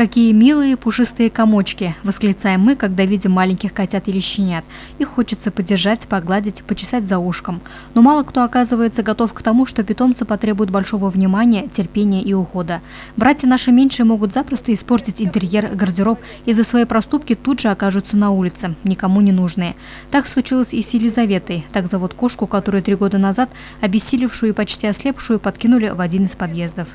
Какие милые пушистые комочки, восклицаем мы, когда видим маленьких котят или щенят. Их хочется подержать, погладить, почесать за ушком. Но мало кто оказывается готов к тому, что питомцы потребуют большого внимания, терпения и ухода. Братья наши меньшие могут запросто испортить интерьер, гардероб и за свои проступки тут же окажутся на улице, никому не нужные. Так случилось и с Елизаветой. Так зовут кошку, которую 3 года назад, обессилевшую и почти ослепшую, подкинули в один из подъездов.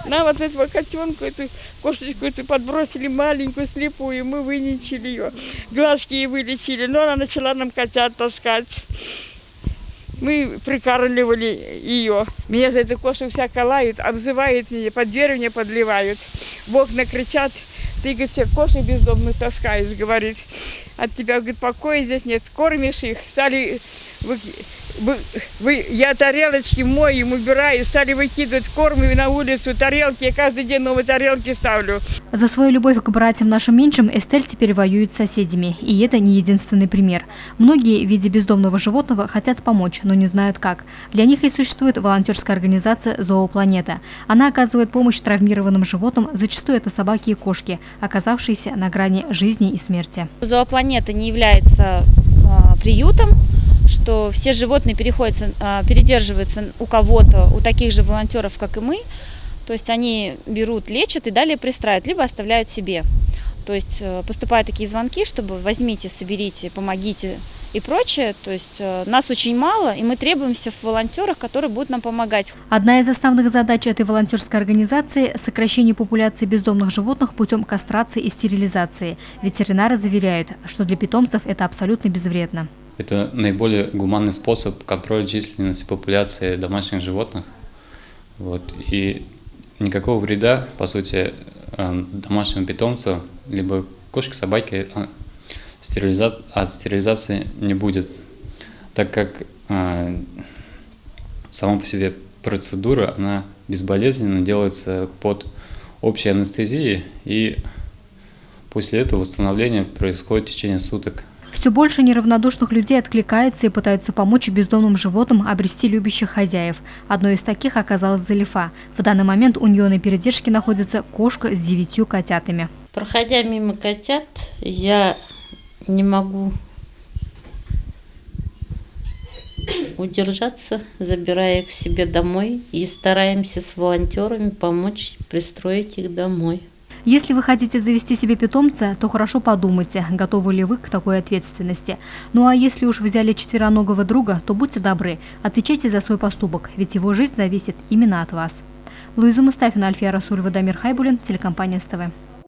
Нам вот этого котенка, эту кошечку эту подбросили маленькую, слепую, мы выничили ее, глазки ей вылечили, но она начала нам котят таскать. Мы прикармливали ее. Меня за эту кошку всяко лают, обзывают меня, под дверь мне подливают. В окна кричат, ты, говорит, всех кошек бездомных таскаешь, говорит. От тебя, говорит, покоя здесь нет, кормишь их, стали... Я тарелочки моем, убираю, стали выкидывать корм на улицу, тарелки, я каждый день новые тарелки ставлю. За свою любовь к братьям нашим меньшим Эстель теперь воюет с соседями. И это не единственный пример. Многие в виде бездомного животного хотят помочь, но не знают как. Для них и существует волонтерская организация «Зоопланета». Она оказывает помощь травмированным животным, зачастую это собаки и кошки, оказавшиеся на грани жизни и смерти. «Зоопланета» не является приютом, что все животные передерживаются у кого-то, у таких же волонтеров, как и мы. То есть они берут, лечат и далее пристраивают, либо оставляют себе. То есть поступают такие звонки, чтобы возьмите, соберите, помогите и прочее. То есть нас очень мало, и мы требуемся в волонтерах, которые будут нам помогать. Одна из основных задач этой волонтерской организации – сокращение популяции бездомных животных путем кастрации и стерилизации. Ветеринары заверяют, что для питомцев это абсолютно безвредно. Это наиболее гуманный способ контроля численности популяции домашних животных. И никакого вреда, по сути, домашнему питомцу, либо кошке, собаке от стерилизации не будет, так как сама по себе процедура, она безболезненно делается под общей анестезией, и после этого восстановление происходит в течение суток. Все больше неравнодушных людей откликаются и пытаются помочь бездомным животным обрести любящих хозяев. Одной из таких оказалась Залифа. В данный момент у нее на передержке находится кошка с 9 котятами. Проходя мимо котят, я не могу удержаться, забирая их к себе домой, и стараемся с волонтерами помочь пристроить их домой. Если вы хотите завести себе питомца, то хорошо подумайте, готовы ли вы к такой ответственности. Ну а если уж взяли четвероногого друга, то будьте добры, отвечайте за свой поступок, ведь его жизнь зависит именно от вас. Луиза Мустафина, Альфия Расуль, Дамир Хайбулин, телекомпания СТВ.